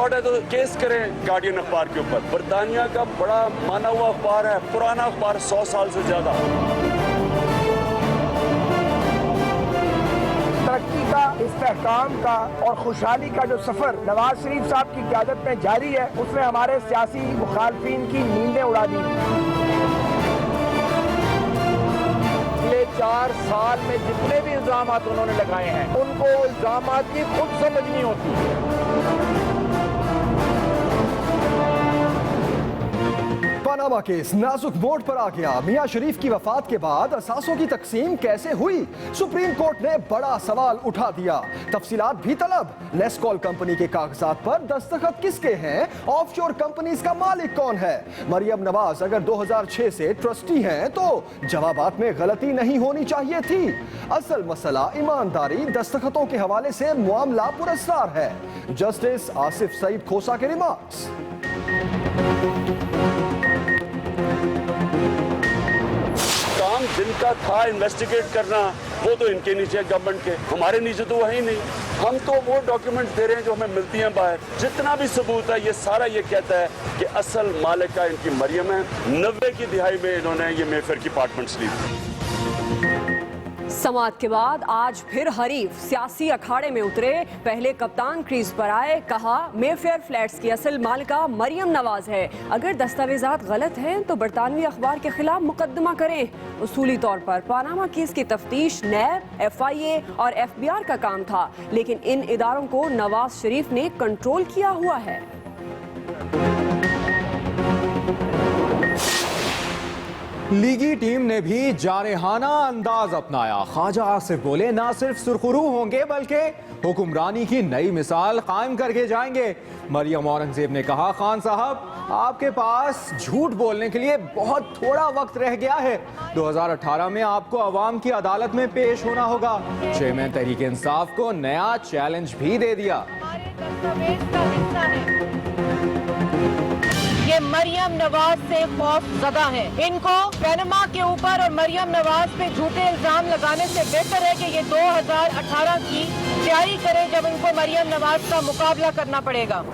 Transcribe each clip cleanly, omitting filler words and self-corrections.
Record है तो case करें गार्डियन अखबार के ऊपर। बरतानिया का बड़ा माना हुआ अखबार है, पुराना अखबार, 100 साल से ज्यादा। तरक्की का, इस्तेहकाम का और खुशहाली का जो सफर नवाज शरीफ साहब की क़यादत में जारी है, उसने हमारे सियासी मुखालफिन की नींदें उड़ा दी। पिछले 4 साल में जितने भी इल्जामात उन्होंने लगाए हैं, उनको इल्जामात की खुद समझ नहीं होती। पनामा केस नाजुक मोड़ पर आ गया। मियां शरीफ की वफात के बाद असासों की तकसीम कैसे हुई, सुप्रीम कोर्ट ने बड़ा सवाल उठा दिया। तफसीलात भी तलब। नेस्कॉल कंपनी के कागजात पर दस्तखत किसके हैं, ऑफशोर कंपनीज का मालिक कौन है। मरियम नवाज अगर 2006 से ट्रस्टी हैं तो जवाबात में गलती नहीं होनी चाहिए थी। असल मसला ईमानदारी, दस्तखतों के हवाले से मामला पुरस्कार है। जस्टिस आसिफ सईद खोसा के रिमार्क्स। काम जिनका था इन्वेस्टिगेट करना, वो तो इनके नीचे है, गवर्नमेंट के। हमारे नीचे तो वही नहीं। हम तो वो डॉक्यूमेंट दे रहे हैं जो हमें मिलती हैं बाहर। जितना भी सबूत है ये सारा ये कहता है कि असल मालिका इनकी मरियम है। 90 की दिहाई में इन्होंने ये मेफेयर की अपार्टमेंट्स ली थी। समाअत के बाद आज फिर हरीफ सियासी अखाड़े में उतरे। पहले कप्तान क्रीज पर आए, कहा मेफेयर फ्लैट्स की असल मालिका मरियम नवाज है। अगर दस्तावेजात गलत हैं तो बरतानवी अखबार के खिलाफ मुकदमा करें। उसूली तौर पर पनामा केस की तफ्तीश नैब, FIA और FBR का काम था, लेकिन इन इदारों को नवाज शरीफ ने कंट्रोल किया हुआ है। लीगी टीम ने भी जारहाना अंदाज अपनाया। ख्वाजा आसिफ बोले ना सिर्फ सुरखरू होंगे बल्कि हुक्मरानी की नई मिसाल कायम करके जाएंगे। मरियम औरंगजेब ने कहा, खान साहब आपके पास झूठ बोलने के लिए बहुत थोड़ा वक्त रह गया है। 2018 में आपको अवाम की अदालत में पेश होना होगा। चेयरमैन तहरीक इंसाफ को नया चैलेंज भी दे दिया। ये मरियम नवाज से खौफ ज़दा है। इनको पनामा के ऊपर और मरियम नवाज पे झूठे इल्जाम लगाने से बेहतर है कि ये 2018 की तैयारी करें जब इनको मरियम नवाज का मुकाबला करना पड़ेगा।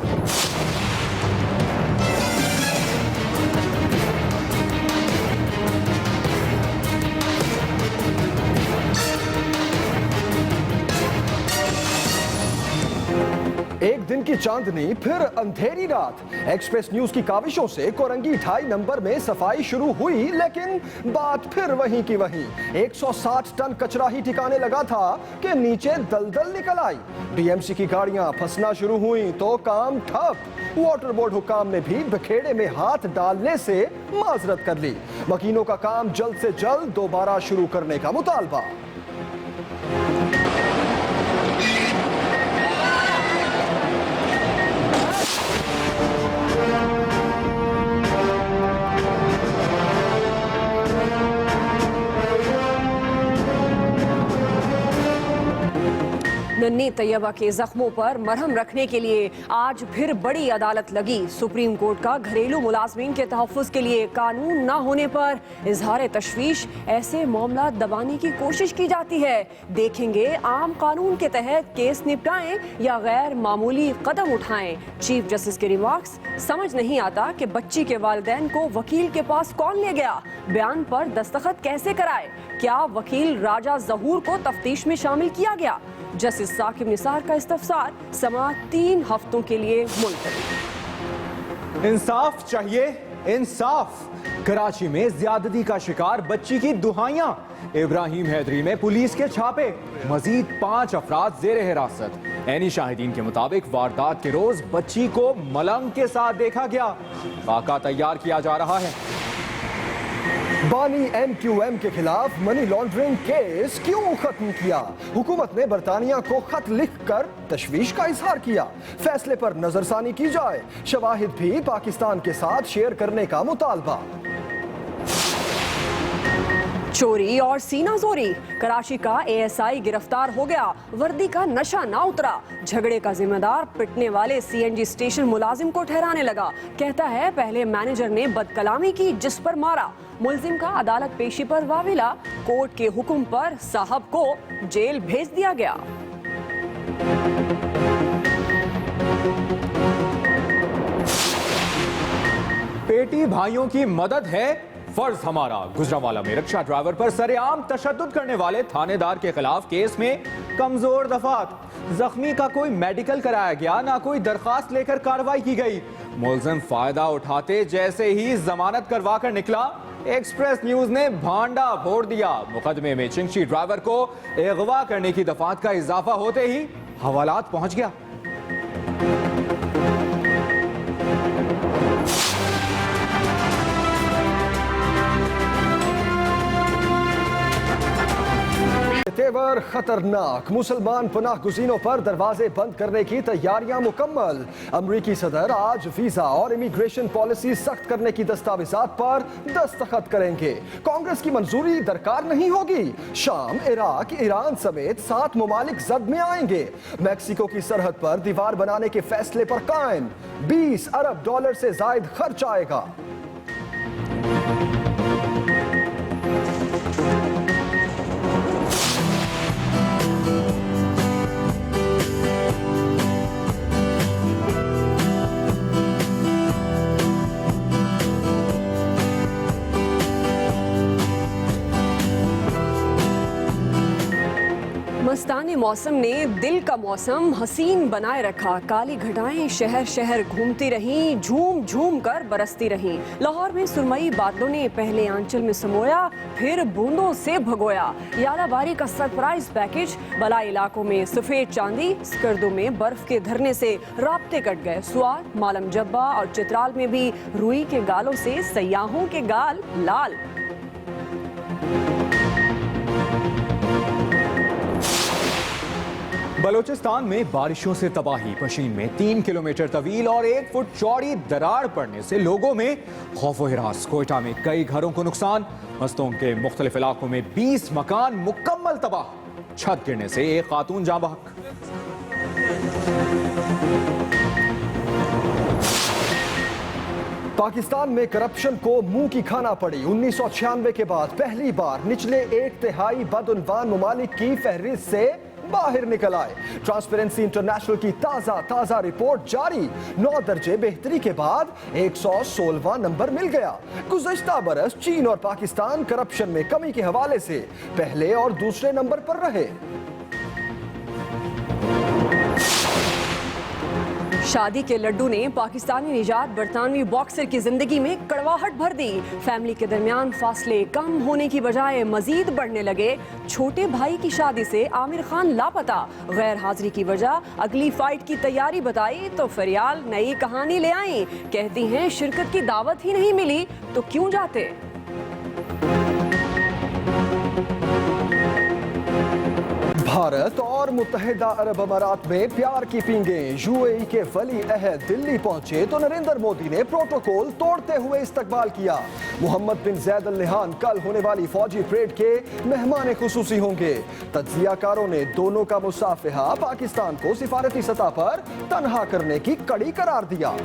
एक दिन की चांदनी फिर अंधेरी रात। एक्सप्रेस न्यूज की काविशों से कोरंगी 2.5 नंबर में सफाई शुरू हुई, लेकिन बात फिर वहीं की वहीं। 160 टन कचरा ही ठिकाने लगा था कि नीचे दलदल निकल आई। DMC की गाड़ियां फंसना शुरू हुई तो काम ठप। वाटर बोर्ड हुक्काम ने भी बखेड़े में हाथ डालने से माजरत कर ली। मकीनों का काम जल्द से जल्द दोबारा शुरू करने का मुतालबा। नन्ही तैयबा के जख्मों पर मरहम रखने के लिए आज फिर बड़ी अदालत लगी। सुप्रीम कोर्ट का घरेलू मुलाजमीन के तहफ़्फ़ुज़ के लिए कानून न होने पर इजहार तशवीश, ऐसे मामला दबाने की कोशिश की जाती है। देखेंगे आम कानून के तहत केस निपटाएं या गैर मामूली कदम उठाएं। चीफ जस्टिस के रिमार्क्स, समझ नहीं आता कि बच्ची के वालिदैन को वकील के पास कौन ले गया, बयान पर दस्तखत कैसे कराए, क्या वकील राजा जहूर को तफ्तीश में शामिल किया गया। जस्टिस साकिब निसार का इस्तफसार, समाअत 3 हफ्तों के लिए मुलतवी। इंसाफ चाहिए, इंसाफ। कराची में ज्यादती का शिकार बच्ची की दुहाइयां। इब्राहिम हैदरी में पुलिस के छापे, मजीद 5 अफराद जेर हिरासत। ऐनी शाहिदीन के मुताबिक वारदात के रोज बच्ची को मलंग के साथ देखा गया। खाका तैयार किया जा रहा है। बानी MQM के खिलाफ मनी लॉन्ड्रिंग केस क्यों खत्म किया? हुकूमत ने बरतानिया को खत लिखकर तशवीश का इजहार किया। फैसले पर नजरसानी की जाए। शवाहिद भी पाकिस्तान के साथ शेयर करने का मुतालबा। चोरी और सीना जोरी, कराची का ASI गिरफ्तार हो गया। वर्दी का नशा ना उतरा। झगड़े का जिम्मेदार पिटने वाले CNG स्टेशन मुलाजिम को ठहराने लगा। कहता है पहले मैनेजर ने बदकलामी की जिस पर मारा। मुलजिम का अदालत पेशी पर वाविला। कोर्ट के हुक्म पर साहब को जेल भेज दिया गया। बेटी भाइयों की मदद है फर्ज हमारा। गुजरांवाला में रिक्शा ड्राइवर पर सरेआम तशद्दुद करने वाले थानेदार के खिलाफ केस में कमजोर दफात। जख्मी का कोई मेडिकल कराया गया, ना कोई दरखास्त लेकर कार्रवाई की गई। मुलजिम फायदा उठाते जैसे ही जमानत करवा कर निकला, एक्सप्रेस न्यूज ने भांडा फोड़ दिया। मुकदमे में चिंची ड्राइवर को अगवा करने की दफात का इजाफा होते ही हवालात पहुंच गया। तेवर खतरनाक, मुसलमान पनाह गुज़ीनों पर दरवाजे बंद करने की तैयारियां मुकम्मल। अमरीकी सदर आज वीजा और इमिग्रेशन पॉलिसी सख्त करने की दस्तावेजात पर दस्तखत करेंगे। कांग्रेस की मंजूरी दरकार नहीं होगी। शाम, इराक, ईरान समेत 7 ममालिक जद में आएंगे। मैक्सिको की सरहद पर दीवार बनाने के फैसले पर कायम। $20 अरब से जायद खर्च आएगा। मस्ताने मौसम ने दिल का मौसम हसीन बनाए रखा। काली घटाएं शहर शहर घूमती रहीं, झूम झूम कर बरसती रहीं। लाहौर में सुरमई बादलों ने पहले आंचल में समोया, फिर बूंदों से भगोया। यालाबारी का सरप्राइज पैकेज। बला इलाकों में सफेद चांदी, स्कर्दों में बर्फ के धरने से राब्ते कट गए। स्वात, मालम जब्बा और चित्राल में भी रुई के गालों से सयाहों के गाल लाल। बलोचिस्तान में बारिशों से तबाही। पशीन में 3 किलोमीटर तवील और 1 फुट चौड़ी दरार पड़ने से लोगों में खौफ व हिरास। कोयटा में कई घरों को नुकसान। मस्तों के मुख्तलिफ इलाकों में 20 मकान मुकम्मल तबाह। छत गिरने से एक खातून जाँ बहक। पाकिस्तान में करप्शन को मुंह की खाना पड़ी। 1996 के बाद पहली बार निचले 1/3 बदउनवान ममालिक की फहरिस्त से बाहर निकल आए। ट्रांसपेरेंसी इंटरनेशनल की ताजा रिपोर्ट जारी। 9 दर्जे बेहतरी के बाद 116वां नंबर मिल गया। गुज़श्ता बरस चीन और पाकिस्तान करप्शन में कमी के हवाले से पहले और दूसरे नंबर पर रहे। शादी के लड्डू ने पाकिस्तानी निजात बरतानवी बॉक्सर की जिंदगी में कड़वाहट भर दी। फैमिली के दरमियान फासले कम होने की बजाय मजीद बढ़ने लगे। छोटे भाई की शादी से आमिर खान लापता। गैर हाजिरी की वजह अगली फाइट की तैयारी बताई तो फरियाल नई कहानी ले आई। कहती हैं शिरकत की दावत ही नहीं मिली तो क्यों जाते। भारत और मुत्तहिदा अरब अमारात में प्यार की पींगें। यूएई के वली अहद दिल्ली पहुंचे तो नरेंद्र मोदी ने प्रोटोकॉल तोड़ते हुए इस्तकबाल किया। मोहम्मद बिन ज़ैद अल नहान कल होने वाली फौजी परेड के मेहमान खुसूसी होंगे। तज्जियाकारों ने दोनों का मुसाफिहा पाकिस्तान को सिफारती सतह पर तनहा करने की कड़ी करार दिया।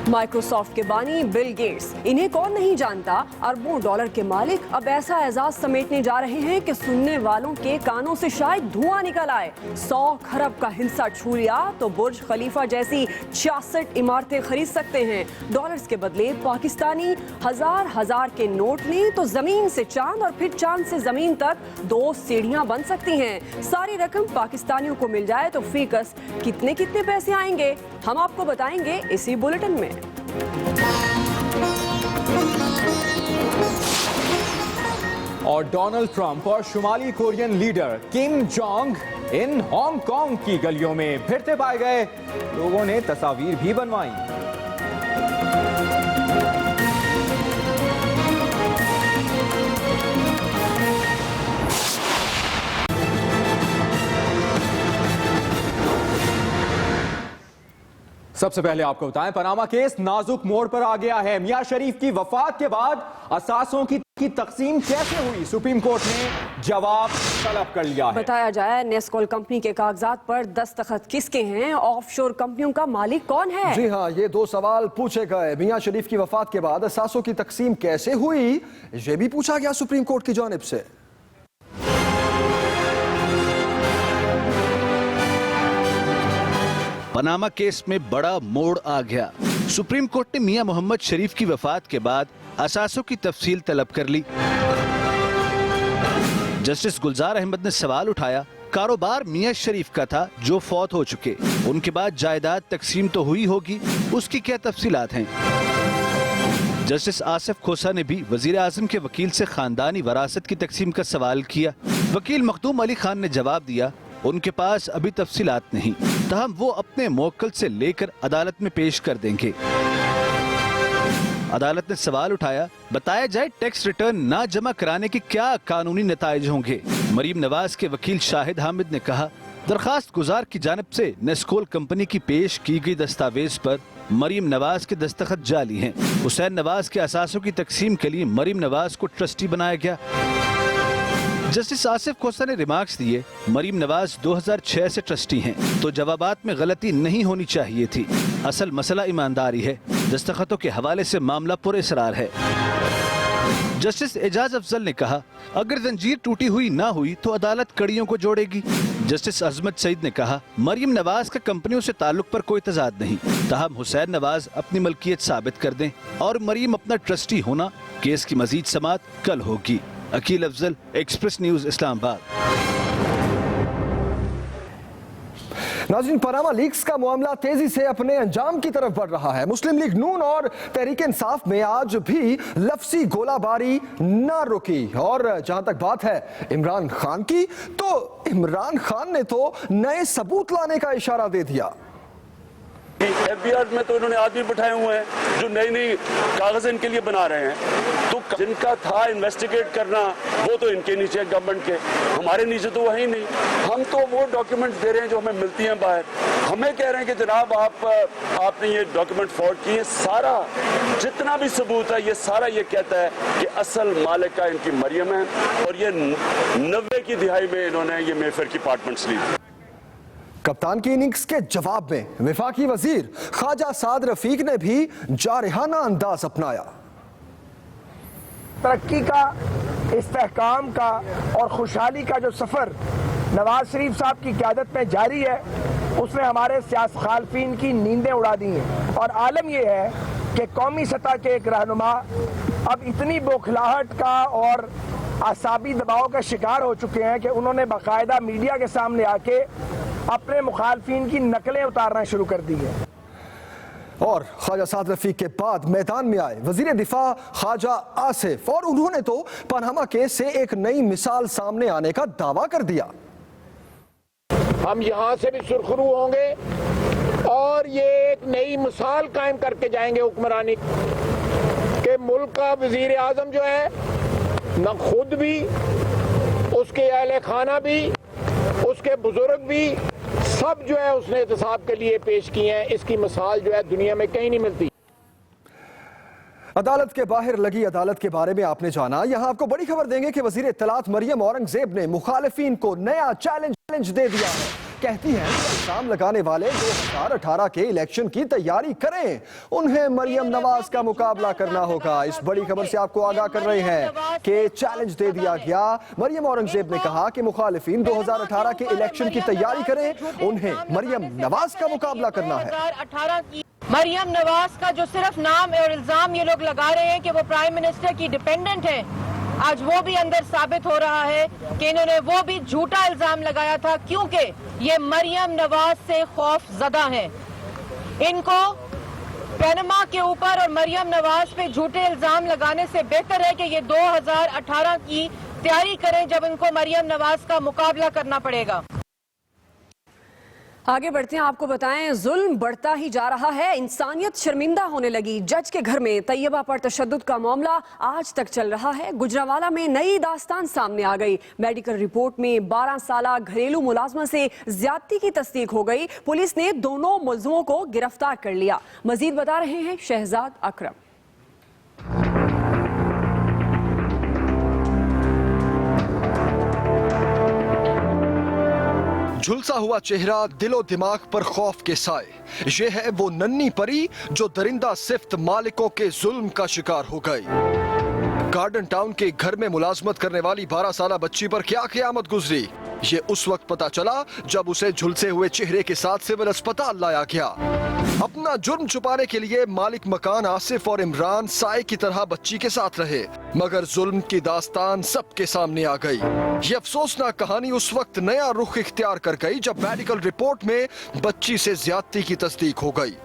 माइक्रोसॉफ्ट के बानी बिल गेट्स, इन्हें कौन नहीं जानता। अरबों डॉलर के मालिक अब ऐसा एजाज समेटने जा रहे हैं कि सुनने वालों के कानों से शायद धुआं निकल आए। 100 खरब का हिस्सा छू लिया तो बुर्ज खलीफा जैसी 66 इमारतें खरीद सकते हैं। डॉलर्स के बदले पाकिस्तानी हजार के नोट लें तो जमीन से चांद और फिर चांद से जमीन तक 2 सीढ़ियां बन सकती हैं। सारी रकम पाकिस्तानियों को मिल जाए तो फीकस कितने पैसे आएंगे, हम आपको बताएंगे इसी बुलेटिन में। और डोनाल्ड ट्रंप और शुमाली Korean leader Kim Jong Un Hong Kong की गलियों में फिरते पाए गए। लोगों ने तस्वीर भी बनवाई। सबसे पहले आपको बताएं, पनामा केस नाजुक मोड़ पर आ गया है। मियां शरीफ की वफात के बाद असासों की तकसीम कैसे हुई, सुप्रीम कोर्ट ने जवाब तलब कर लिया है। बताया जाए नेस्कॉल कंपनी के कागजात पर दस्तखत किसके हैं, ऑफशोर कंपनियों का मालिक कौन है। जी हाँ, ये 2 सवाल पूछे गए। मियां शरीफ की वफात के बाद असासों की तकसीम कैसे हुई, ये भी पूछा गया सुप्रीम कोर्ट की जानिब से। पनामा केस में बड़ा मोड़ आ गया। सुप्रीम कोर्ट ने मियां मोहम्मद शरीफ की वफात के बाद असासों की तफसील तलब कर ली। जस्टिस गुलजार अहमद ने सवाल उठाया, कारोबार मियां शरीफ का था जो फौत हो चुके, उनके बाद जायदाद तकसीम तो हुई होगी, उसकी क्या तफसीलात हैं? जस्टिस आसिफ खोसा ने भी वजीर आजम के वकील से खानदानी वरासत की तकसीम का सवाल किया। वकील मखदूम अली खान ने जवाब दिया, उनके पास अभी तफसीलात नहीं, तहम वो अपने मोक्कल से लेकर अदालत में पेश कर देंगे। अदालत ने सवाल उठाया, बताया जाए टैक्स रिटर्न ना जमा कराने के क्या कानूनी नताइज होंगे? मरीम नवाज के वकील शाहिद हामिद ने कहा, दरखास्त गुजार की जानिब से नेस्कोल कंपनी की पेश की गई दस्तावेज पर मरीम नवाज के दस्तखत जाली हैं। हुसैन नवाज के असासों की तकसीम के लिए मरीम नवाज को ट्रस्टी बनाया गया। जस्टिस आसिफ खोसा ने रिमार्क्स दिए, मरीम नवाज 2006 से ट्रस्टी हैं, तो जवाबात में गलती नहीं होनी चाहिए थी। असल मसला ईमानदारी है, दस्तखतों के हवाले से मामला पुरअसरार है। जस्टिस एजाज अफजल ने कहा, अगर जंजीर टूटी हुई ना हुई तो अदालत कड़ियों को जोड़ेगी। जस्टिस अजमत सईद ने कहा, मरीम नवाज का कंपनियों से ताल्लुक पर कोई तजाद नहीं, तहम हुसैन नवाज अपनी मलकियत साबित कर दें और मरीम अपना ट्रस्टी होना। केस की मजीद समाअत कल होगी। Aqeel Afzal, Express News, Islamabad. नाज़रीन, पनामा लीक्स का मामला तेजी से अपने अंजाम की तरफ बढ़ रहा है। मुस्लिम लीग नून और तहरीक इंसाफ में आज भी लफ्जी गोलाबारी न रुकी। और जहां तक बात है इमरान खान की, तो इमरान खान ने तो नए सबूत लाने का इशारा दे दिया। एफबीआर में तो इन्होंने आदमी बिठाए हुए हैं जो नई नई कागज इनके लिए बना रहे हैं, तो जिनका था इन्वेस्टिगेट करना वो तो इनके नीचे, गवर्नमेंट के, हमारे नीचे तो वही नहीं। हम तो वो डॉक्यूमेंट्स दे रहे हैं जो हमें मिलती हैं बाहर, हमें कह रहे हैं कि जनाब आपने ये डॉक्यूमेंट फॉर्ड किए। सारा जितना भी सबूत है ये सारा ये कहता है कि असल मालिका इनकी मरियम है और ये 90 की दिहाई में इन्होंने ये मेफेयर की अपार्टमेंट्स ली। कप्तान की इनिंग्स के जवाब में वफाकी वजीर ख्वाजा साद रफीक ने भी जारहाना अंदाज अपनाया। तरक्की का, इस्तेहकाम का और खुशहाली का जो सफ़र नवाज शरीफ साहब की क़यादत में जारी है, उसने हमारे सियासत खालफीन की नींदें उड़ा दी हैं। और आलम यह है कि कौमी सतह के एक रहनुमा अब इतनी बौखलाहट का और आसाबी दबाव का शिकार हो चुके हैं कि उन्होंने बाकायदा मीडिया के सामने आके अपने मुखालफिन की नकलें उतारना शुरू कर दी है। और ख्वाजा साद रफीक के बाद मैदान में आए वजीर दिफा ख्वाजा आसिफ, और उन्होंने तो पनामा केस से एक नई मिसाल सामने आने का दावा कर दिया। हम यहाँ से भी सुरखरू होंगे और ये एक नई मिसाल कायम करके जाएंगे हुक्मरानी के। मुल्क का वजीर आजम जो है, न खुद भी, उसके अहले खाना भी, उसके बुजुर्ग भी, सब जो है उसने एहतसाब के लिए पेश किए हैं। इसकी मिसाल जो है दुनिया में कहीं नहीं मिलती। अदालत के बाहर लगी अदालत के बारे में आपने जाना। यहां आपको बड़ी खबर देंगे कि वजीर इत्तलात मरियम औरंगजेब ने मुखालिफिन को नया चैलेंज दे दिया है। कहती हैं कि इल्जाम लगाने वाले 2018 के इलेक्शन की तैयारी करें, उन्हें मरियम नवाज का मुकाबला करना होगा। इस बड़ी खबर से आपको आगाह कर रहे हैं कि चैलेंज दे दिया गया। मरियम औरंगजेब ने कहा कि मुखालिफिन 2018 के इलेक्शन की तैयारी करें, उन्हें मरियम नवाज का मुकाबला करना है। 2018 की मरियम नवाज का जो सिर्फ नाम और इल्जाम ये लोग लगा रहे हैं कि वो प्राइम मिनिस्टर की डिपेंडेंट है, आज वो भी अंदर साबित हो रहा है कि इन्होंने वो भी झूठा इल्जाम लगाया था, क्योंकि ये मरियम नवाज से खौफ ज़दा हैं। इनको पनामा के ऊपर और मरियम नवाज पे झूठे इल्जाम लगाने से बेहतर है कि ये 2018 की तैयारी करें, जब इनको मरियम नवाज का मुकाबला करना पड़ेगा। आगे बढ़ते हैं, आपको बताएं जुल्म बढ़ता ही जा रहा है, इंसानियत शर्मिंदा होने लगी। जज के घर में तैयबा पर तशद्दुद का मामला आज तक चल रहा है। गुजरांवाला में नई दास्तान सामने आ गई। मेडिकल रिपोर्ट में 12 साला घरेलू मुलाजमा से ज्यादती की तस्दीक हो गई। पुलिस ने दोनों मुलजिमों को गिरफ्तार कर लिया। मजीद बता रहे हैं शहजाद अकरम। झुलसा हुआ चेहरा, दिलो दिमाग पर खौफ के साए, ये है वो नन्ही परी जो दरिंदा सिफ्त मालिकों के जुल्म का शिकार हो गई। गार्डन टाउन के घर में मुलाजमत करने वाली 12 साला बच्ची पर क्या क़यामत गुजरी। ये उस वक्त पता चला जब उसे झुलसे हुए चेहरे के साथ सिविल अस्पताल लाया गया। अपना जुर्म छुपाने के लिए मालिक मकान आसिफ और इमरान साए की तरह बच्ची के साथ रहे, मगर जुल्म की दास्तान सबके सामने आ गई। ये अफसोसनाक कहानी उस वक्त नया रुख इख्तियार कर गई जब मेडिकल रिपोर्ट में बच्ची से ज्यादती की तस्दीक हो गई।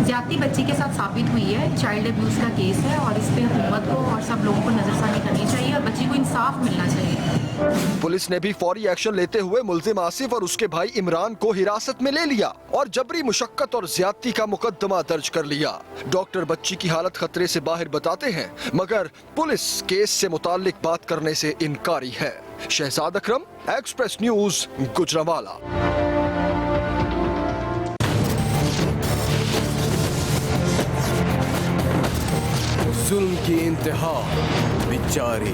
ज्यादती बच्ची के साथ साबित हुई है, चाइल्ड अब्यूज का केस है और इस पे हुकूमत को और सब लोगों को नजरसानी करनी चाहिए और बच्ची को इंसाफ मिलना चाहिए। पुलिस ने भी फौरी एक्शन लेते हुए मुल्जिम आसिफ और उसके भाई इमरान को हिरासत में ले लिया और जबरी मुशक्कत और ज्यादती का मुकदमा दर्ज कर लिया। डॉक्टर बच्ची की हालत खतरे से बाहर बताते हैं, मगर पुलिस केस से मुताल्लिक बात करने से इनकारी है। शहजाद अकरम, एक्सप्रेस न्यूज, गुजरांवाला। जुल्म की इंतहा, बेचारी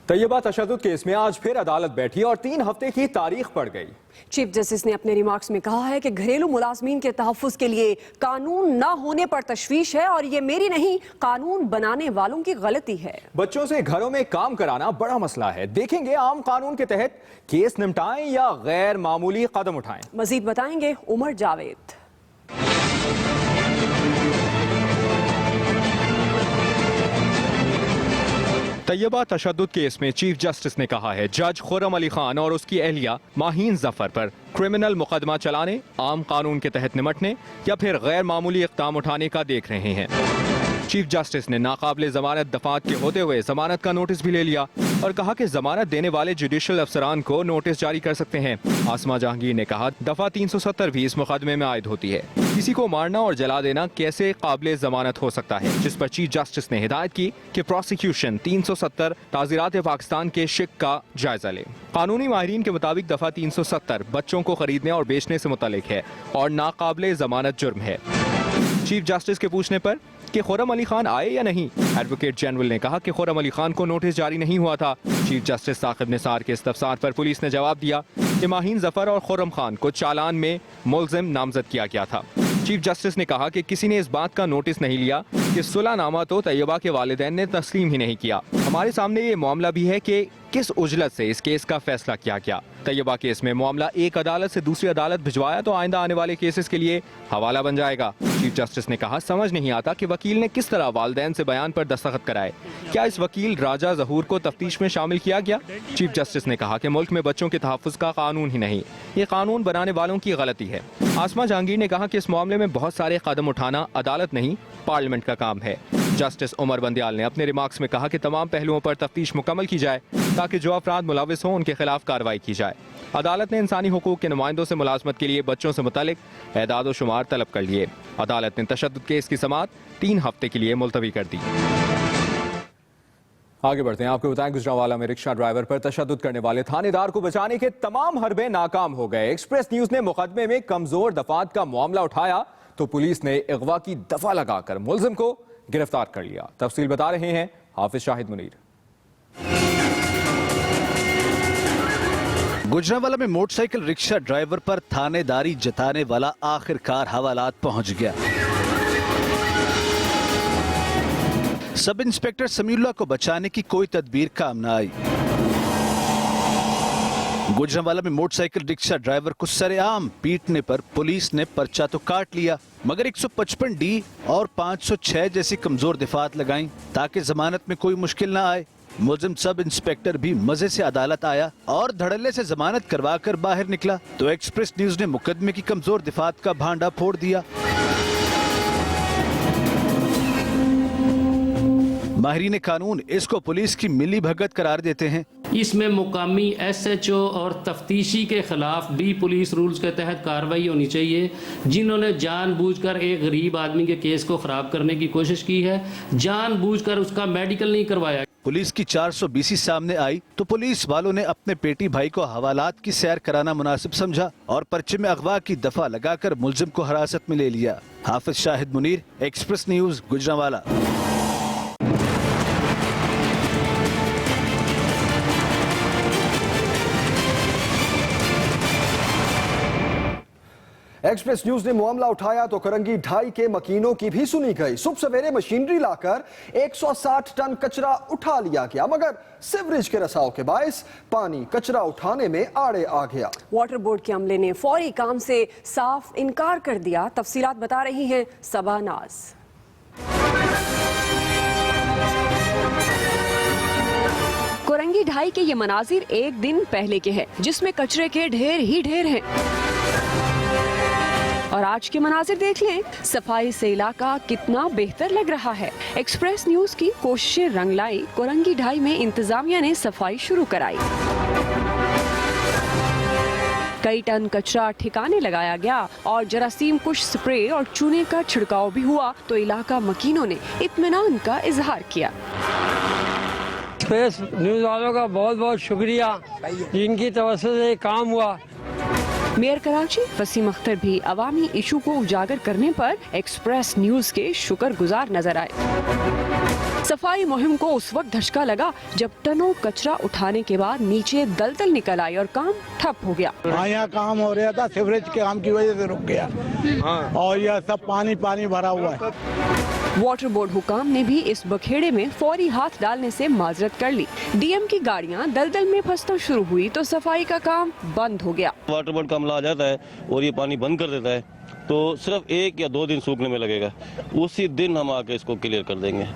तैयबा तशद्दुद केस में आज फिर अदालत बैठी और 3 हफ्ते की तारीख पड़ गई। चीफ जस्टिस ने अपने रिमार्क्स में कहा है कि घरेलू मुलाजमीन के तहफ्फुज के लिए कानून न होने पर तशवीश है और ये मेरी नहीं, कानून बनाने वालों की गलती है। बच्चों से घरों में काम कराना बड़ा मसला है। देखेंगे आम कानून के तहत केस निपटाएं या गैर मामूली कदम उठाएं। मजीद बताएंगे उमर जावेद। तैयबा तशद्दुद केस में चीफ जस्टिस ने कहा है जज खुर्रम अली खान और उसकी अहलिया माहीन जफर पर क्रिमिनल मुकदमा चलाने, आम कानून के तहत निपटने या फिर गैर मामूली इक़दाम उठाने का देख रहे हैं। चीफ जस्टिस ने नाकाबिले जमानत दफात के होते हुए जमानत का नोटिस भी ले लिया और कहा कि जमानत देने वाले जुडिशल अफसरान को नोटिस जारी कर सकते हैं। आसमा जहांगीर ने कहा दफा 370 भी इस मुकदमे में आयद होती है। किसी को मारना और जला देना कैसे काबिले जमानत हो सकता है, जिस पर चीफ जस्टिस ने हिदायत की कि प्रोसिक्यूशन 370 ताज़ीरात पाकिस्तान के शिक का जायजा ले। कानूनी माहिरीन के मुताबिक दफा 370 बच्चों को खरीदने और बेचने से मुतालिक है और नाकाबिले जमानत जुर्म है। चीफ जस्टिस के पूछने पर कि खुर्रम अली खान आए या नहीं, एडवोकेट जनरल ने कहा कि खुर्रम अली खान को नोटिस जारी नहीं हुआ था। चीफ जस्टिस साकिब निसार के इस्तफसार पर पुलिस ने जवाब दिया कि माहीन जफर और खुर्रम खान को चालान में मुल्जिम नामजद किया गया था। चीफ जस्टिस ने कहा कि किसी ने इस बात का नोटिस नहीं लिया कि सुलहनामा तो तैयबा के वालिदैन ने तस्लीम ही नहीं किया। हमारे सामने ये मामला भी है कि किस उजलत से इस केस का फैसला किया गया। तैयबा केस में मामला एक अदालत से दूसरी अदालत भिजवाया तो आइंदा आने वाले केसेस के लिए हवाला बन जाएगा। चीफ जस्टिस ने कहा समझ नहीं आता कि वकील ने किस तरह वालिदैन से बयान पर दस्तखत कराए। क्या इस वकील राजा जहूर को तफ्तीश में शामिल किया गया? चीफ जस्टिस ने कहा कि मुल्क में बच्चों के तहफ्फुज़ का कानून ही नहीं, ये कानून बनाने वालों की गलती है। आसमा जहांगीर ने कहा कि इस मामले में बहुत सारे कदम उठाना अदालत नहीं पार्लियामेंट का काम है। जस्टिस उमर बंदियाल ने अपने रिमार्क्स में कहा कि तमाम पहलुओं पर तफ्तीश मुकम्मल की जाए ताकि जो अफराद मुलविस हों उनके खिलाफ कार्रवाई की जाए। अदालत ने इंसानी हुकूक के नुमाइंदों से मुलाजमत के लिए बच्चों से मुतालिक एदाद व शुमार तलब कर लिए। अदालत ने तशद्दुद केस की समाअत 3 हफ्ते के लिए मुलतवी कर दी। आगे बढ़ते हैं, आपको बताएं गुजरांवाला में रिक्शा ड्राइवर पर तशद्दुद करने वाले थानेदार को बचाने के तमाम हरबे नाकाम हो गए। एक्सप्रेस न्यूज ने मुकदमे में कमजोर दफात का मामला उठाया तो पुलिस ने अगवा की दफा लगाकर मुलजिम को गिरफ्तार कर लिया। तफसील बता रहे हैं हाफिज शाहिद मुनीर। गुजरांवाला में मोटरसाइकिल रिक्शा ड्राइवर पर थानेदारी जताने वाला आखिरकार हवालात पहुंच गया। सब इंस्पेक्टर समीउल्लाह को बचाने की कोई तदबीर काम न आई। गुजरांवाला में मोटरसाइकिल रिक्शा ड्राइवर को सरेआम पीटने पर पुलिस ने पर्चा तो काट लिया, मगर 155 डी और 506 जैसी कमजोर दिफात लगाई ताकि जमानत में कोई मुश्किल न आए। मुलजिम सब इंस्पेक्टर भी मजे से अदालत आया और धड़ल्ले से जमानत करवाकर बाहर निकला तो एक्सप्रेस न्यूज ने मुकदमे की कमजोर दिफात का भांडा फोड़ दिया। माहिरीन कानून इसको पुलिस की मिली भगत करार देते हैं। इसमें मुकामी SHO और तफ्तीशी के खिलाफ भी पुलिस रूल्स के तहत कार्रवाई होनी चाहिए। जिन्होंने जानबूझकर एक गरीब आदमी के केस को खराब करने की कोशिश की है, जानबूझकर उसका मेडिकल नहीं करवाया। पुलिस की 420 सामने आई तो पुलिस वालों ने अपने पेटी भाई को हवालात की सैर कराना मुनासिब समझा और पर्चे में अगवा की दफा लगाकर मुलजिम को हिरासत में ले लिया। Hafiz Shahid Munir, Express News, Gujranwala. Express News ने मामला उठाया तो करंगी ढाई के मकीनों की भी सुनी गई। सुबह सवेरे मशीनरी लाकर 160 टन कचरा उठा लिया गया, मगर सीवरेज के रसाव के बायस पानी कचरा उठाने में आड़े आ गया। वाटर बोर्ड के अमले ने फौरी काम से साफ इनकार कर दिया। तफसीलात बता रही हैं सबा नाज। कोरंगी ढाई के ये मनाजिर एक दिन पहले के हैं, जिसमें कचरे के ढेर ही ढेर हैं। और आज के मनाजिर देख लें, सफाई से इलाका कितना बेहतर लग रहा है। एक्सप्रेस न्यूज की कोशिशें रंग लाई। कोरंगी ढाई में इंतजामिया ने सफाई शुरू कराई। कई टन कचरा ठिकाने लगाया गया और जरासीम कुश स्प्रे और चूने का छिड़काव भी हुआ तो इलाका मकीनों ने इत्मीनान का इजहार किया। एक्सप्रेस न्यूज वालों का बहुत बहुत शुक्रिया, जिनकी तवज्जो से काम हुआ। मेयर कराची वसीम अख्तर भी अवामी इशू को उजागर करने पर एक्सप्रेस न्यूज के शुक्रगुजार नजर आए। सफाई मुहिम को उस वक्त धचका लगा जब टनों कचरा उठाने के बाद नीचे दलदल निकल आई और काम ठप हो गया। यहाँ काम हो रहा था, सीवरेज के काम की वजह से रुक गया और यह सब पानी पानी भरा हुआ है। वाटर बोर्ड हुकाम ने भी इस बखेड़े में फौरी हाथ डालने से माजरत कर ली। डीएम की गाड़ियां दलदल में फंसना शुरू हुई तो सफाई का काम बंद हो गया। वाटर बोर्ड का अमला आ जाता है और ये पानी बंद कर देता है तो सिर्फ 1 या 2 दिन सूखने में लगेगा, उसी दिन हम आके इसको क्लियर कर देंगे।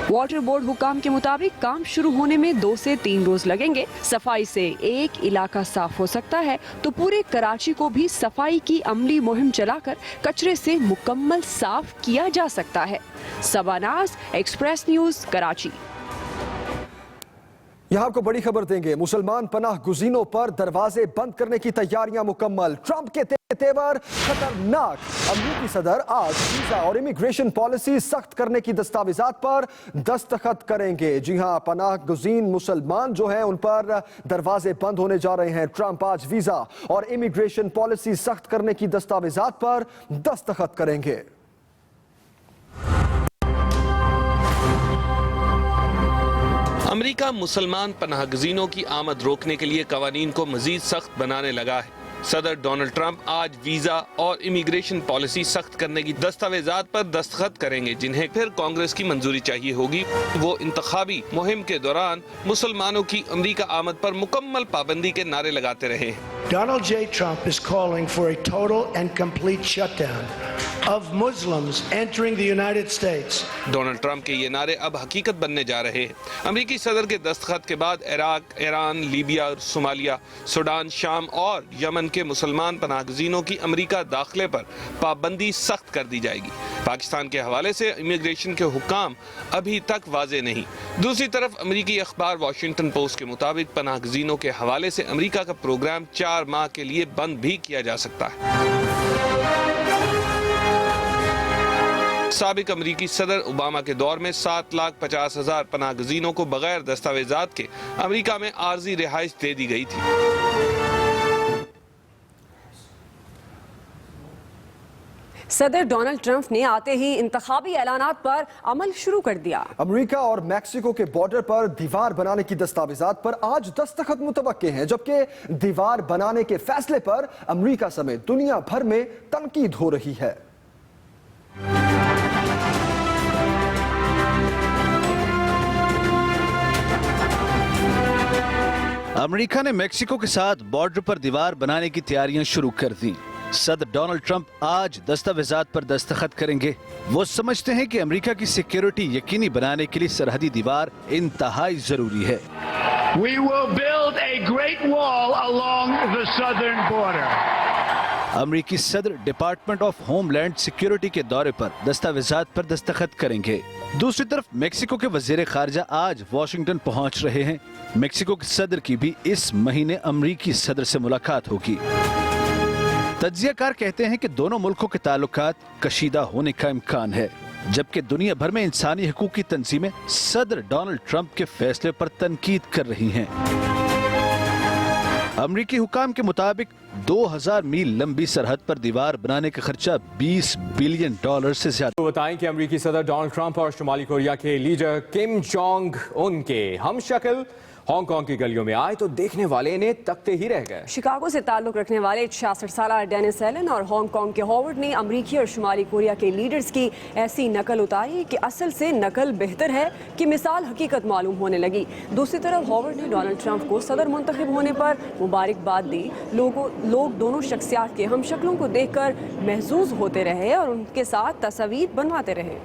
वाटर बोर्ड हुकाम के मुताबिक काम शुरू होने में 2 से 3 रोज लगेंगे। सफाई से एक इलाका साफ हो सकता है तो पूरे कराची को भी सफाई की अमली मुहिम चलाकर कचरे से मुकम्मल साफ किया जा सकता है। सबानाज, एक्सप्रेस न्यूज, कराची। यहाँ आपको बड़ी खबर देंगे। मुसलमान पनाह गुज़ीनों पर दरवाजे बंद करने की तैयारियां मुकम्मल। ट्रंप के तेवर खतरनाक। अमरीकी सदर आज वीजा और इमिग्रेशन पॉलिसी सख्त करने की दस्तावेजात पर दस्तखत करेंगे। जी हां, पनाह गुज़ीन मुसलमान जो हैं उन पर दरवाजे बंद होने जा रहे हैं। ट्रंप आज वीजा और इमिग्रेशन पॉलिसी सख्त करने की दस्तावेजात पर दस्तखत करेंगे। अमेरिका मुसलमान पनाहगज़ीनों की आमद रोकने के लिए कवानीन को मजीद सख्त बनाने लगा है। सदर डोनाल्ड ट्रंप आज वीजा और इमिग्रेशन पॉलिसी सख्त करने की दस्तावेजात पर दस्तखत करेंगे, जिन्हें फिर कांग्रेस की मंजूरी चाहिए होगी। वो इंतखाबी मुहिम के दौरान मुसलमानों की अमेरिका आमद पर मुकम्मल पाबंदी के नारे लगाते रहे। Donald J. Trump is calling for a total and complete shutdown of Muslims entering the United States. Donald Trump के ये नारे अब हकीकत बनने जा रहे हैं। अमेरिकी सदर के दस्तखत के बाद Iraq, Iran, Libya, Somalia, Sudan, शाम और यमन के मुसलमान पनाहगज़ीनों की अमेरिका दाखिले पर पाबंदी सख्त कर दी जाएगी। पाकिस्तान के हवाले से इमिग्रेशन के हुक्म अभी तक वाज़े नहीं। दूसरी तरफ अमेरिकी अखबार वॉशिंगटन पोस्ट के मुताबिक पनाहगज़ीनों के हवाले से अमेरिका का प्रोग्राम 4 माह के लिए बंद भी किया जा सकता है। साबिक अमरीकी सदर ओबामा के दौर में 7,50,000 पनाहगज़ीनों को बगैर दस्तावेजात के अमेरिका में आर्जी रिहाइश दे दी गई थी। सदर डोनाल्ड ट्रंप ने आते ही इंतखाबी ऐलानात पर अमल शुरू कर दिया। अमेरिका और मैक्सिको के बॉर्डर पर दीवार बनाने की दस्तावेजात पर आज दस्तखत मुतवक्के हैं, जबकि दीवार बनाने के फैसले पर अमेरिका समेत दुनिया भर में तनकीद हो रही है। अमेरिका ने मैक्सिको के साथ बॉर्डर पर दीवार बनाने की तैयारियां शुरू कर दी। सदर डोनाल्ड ट्रंप आज दस्तावेजात पर दस्तखत करेंगे। वो समझते हैं कि अमेरिका की सिक्योरिटी यकीनी बनाने के लिए सरहदी दीवार इंतहाई जरूरी है। We will build a great wall along the southern border. अमेरिकी सदर डिपार्टमेंट ऑफ होमलैंड सिक्योरिटी के दौरे पर दस्तावेजात पर दस्तखत करेंगे। दूसरी तरफ मैक्सिको के वजीर खारजा आज वाशिंगटन पहुंच रहे हैं। मैक्सिको के सदर की भी इस महीने अमेरिकी सदर से मुलाकात होगी। तज्जियाकार कहते हैं कि दोनों मुल्कों के ताल्लुकात कशीदा होने का इम्कान है, जबकि दुनिया भर में इंसानी हकूक की तंजीमें सदर डोनाल्ड ट्रंप के फैसले पर तनकीद कर रही हैं। अमरीकी हुकाम के मुताबिक 2000 मील लंबी सरहद पर दीवार बनाने का खर्चा $20 बिलियन से ज्यादा। तो बताएं कि अमरीकी सदर डोनाल्ड ट्रंप और शुमाली कोरिया के लीडर किम जोंग उन के हमशक्ल हांगकांग की गलियों में आए तो देखने वाले इन्हें तकते ही रह गए। शिकागो से ताल्लुक रखने वाले 66 साल डेनिस एलन और हांगकांग के हॉवर्ड ने अमरीकी और शुमाली कोरिया के लीडर्स की ऐसी नकल उतारी कि असल से नकल बेहतर है कि मिसाल हकीकत मालूम होने लगी। दूसरी तरफ हॉवर्ड ने डोनाल्ड ट्रंप को सदर मुंतखब होने पर मुबारकबाद दी। लोग दोनों शख्सियात के हमशक्लों को देखकर महजूज होते रहे और उनके साथ तस्वीर बनवाते रहे।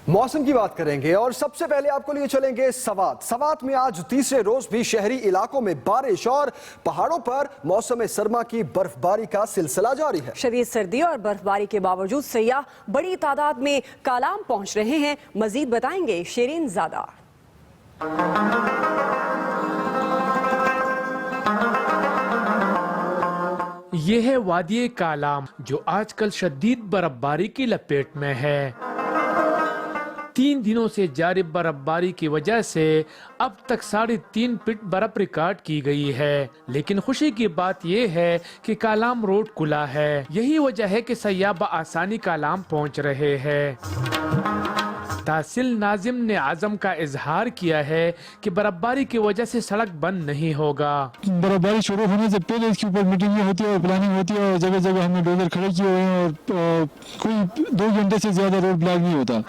मौसम की बात करेंगे और सबसे पहले आपको लिए चलेंगे सवात। सवात में आज तीसरे रोज भी शहरी इलाकों में बारिश और पहाड़ों पर मौसम सरमा की बर्फबारी का सिलसिला जारी है। शदीद सर्दी और बर्फबारी के बावजूद सयाह बड़ी तादाद में कालाम पहुंच रहे हैं। मजीद बताएंगे शेरीन ज़ादा। यह है वादी कालाम जो आजकल शदीद बर्फबारी की लपेट में है। 3 दिनों से जारी बर्फबारी की वजह से अब तक 3.5 फीट बर्फ रिकॉर्ड की गई है। लेकिन खुशी की बात यह है कि कालाम रोड खुला है। यही वजह है कि सयाह बआसानी कालाम पहुंच रहे हैं। तहसील नाजिम ने आज़म का इजहार किया है कि बर्फबारी की वजह से सड़क बंद नहीं होगा। बर्फबारी शुरू होने से पहले इसके ऊपर मीटिंग होती है और प्लानिंग होती है और जगह जगह हमने डोजर खड़े किए हुए हैं और कोई 2 घंटे से ज्यादा रोड ब्लॉक नहीं होता।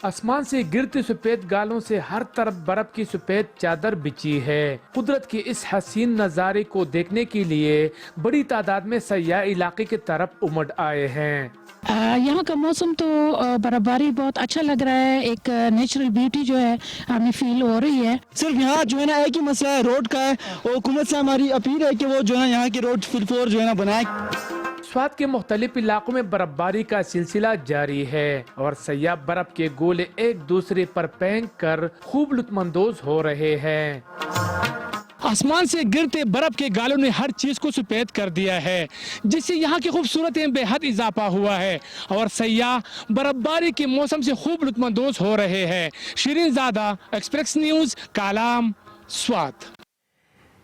आसमान से गिरते सफेद गालों से हर तरफ बर्फ की सफेद चादर बिछी है। कुदरत के इस हसीन नज़ारे को देखने के लिए बड़ी तादाद में सयाह इलाके की तरफ उमड़ आए हैं। यहाँ का मौसम तो बर्फबारी बहुत अच्छा लग रहा है। एक नेचुरल ब्यूटी जो है हमें फील हो रही है। सिर्फ यहाँ जो है ना एक ही मसला है रोड का है और हुकूमत से हमारी अपील है कि वो जो है यहाँ की रोड फिर जो है ना बनाए। स्वात के मुख्तलिफ इलाकों में बर्फबारी का सिलसिला जारी है और सयाह बर्फ के गोले एक दूसरे पर फेंक कर खूब लुत्फानंदोज हो रहे हैं। आसमान से गिरते बर्फ के गालों ने हर चीज को सफेद कर दिया है, जिससे यहाँ की खूबसूरती में बेहद इजाफा हुआ है और सयाह बर्फबारी के मौसम से खूब लुत्फानंदोज हो रहे हैं। शिरीन ज़ादा, एक्सप्रेस न्यूज, कालाम, स्वात।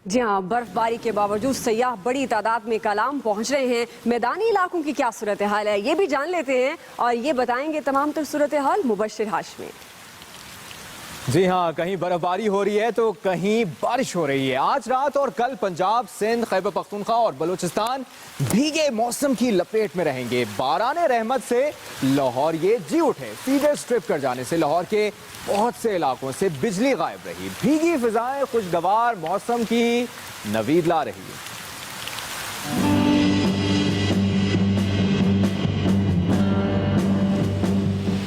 जी हाँ, बर्फबारी के बावजूद सयाह बड़ी तादाद में कालाम पहुंच रहे हैं। मैदानी इलाकों की क्या सूरत हाल है ये भी जान लेते हैं और ये बताएंगे तमाम तर सूरत हाल मुबश्शिर हाशमी। जी हाँ, कहीं बर्फबारी हो रही है तो कहीं बारिश हो रही है। आज रात और कल पंजाब, सिंध, खैबर पख्तूनख्वा और बलूचिस्तान भीगे मौसम की लपेट में रहेंगे। बाराने रहमत से लाहौर ये जी उठे। फीवर स्ट्रिप कर जाने से लाहौर के बहुत से इलाकों से बिजली गायब रही। भीगी फिजाएं खुशगवार मौसम की नवीद ला रही है।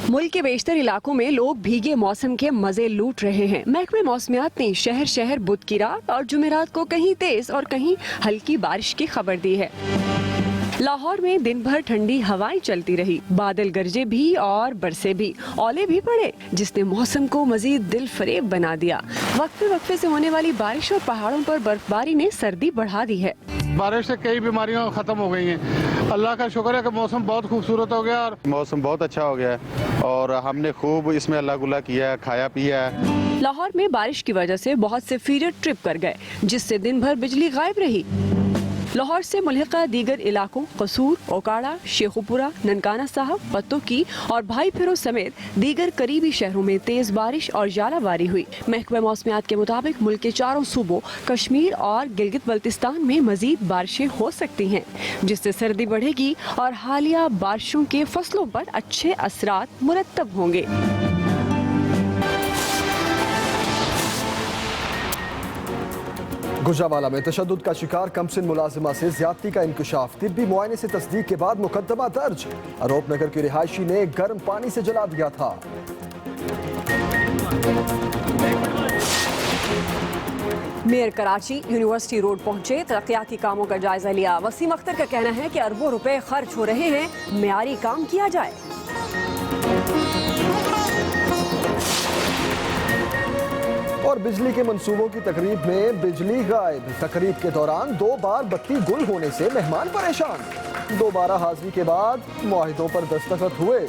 मुल्क के बेशतर इलाकों में लोग भीगे मौसम के मजे लूट रहे हैं। महकमे मौसमियात ने शहर शहर बुध की रात और जुमेरात को कहीं तेज और कहीं हल्की बारिश की खबर दी है। लाहौर में दिन भर ठंडी हवाएं चलती रही, बादल गरजे भी और बरसे भी, ओले भी पड़े, जिसने मौसम को मजीद दिल फरेब बना दिया। वक्फे वक्फे से होने वाली बारिश और पहाड़ों पर बर्फबारी ने सर्दी बढ़ा दी है। बारिश से कई बीमारियां खत्म हो गई हैं। अल्लाह का शुक्र है कि मौसम बहुत खूबसूरत हो गया और मौसम बहुत अच्छा हो गया है और हमने खूब इसमें अल्लाह गुल्ला किया, खाया पिया है। लाहौर में बारिश की वजह से बहुत से फीडर ट्रिप कर गए, जिससे दिन भर बिजली गायब रही। लाहौर से मुल्हिका दीगर इलाकों कसूर, ओकाड़ा, शेखुपुरा, ननकाना साहब, पत्तोकी और भाई फिरोज समेत दीगर करीबी शहरों में तेज बारिश और जालाबारी हुई। महकमा मौसमियात के मुताबिक मुल्क के चारों सूबों कश्मीर और गिलगित बल्तिस्तान में मजीद बारिशें हो सकती हैं, जिससे सर्दी बढ़ेगी और हालिया बारिशों के फसलों पर अच्छे असरात मुरत्तब होंगे। गुजरावाला में तशद्दुद का शिकार कमसिन मुलाजिमा से ज्यादती का इंकशाफ। तिब्बी मुआयने से तस्दीक के बाद मुकदमा दर्ज। आरोप नगर की रिहायशी ने गर्म पानी से जला दिया था। मेयर कराची यूनिवर्सिटी रोड पहुंचे, तरक्याती कामों का जायजा लिया। वसीम अख्तर का कहना है कि अरबों रुपए खर्च हो रहे हैं, मेयारी काम किया जाए। और बिजली के मंसूबों की तकरीब में बिजली गायब। तकरीब के दौरान 2 बार बत्ती गुल होने से मेहमान परेशान। दोबारा हाजिरी के बाद मुआहिदों पर दस्तखत हुए।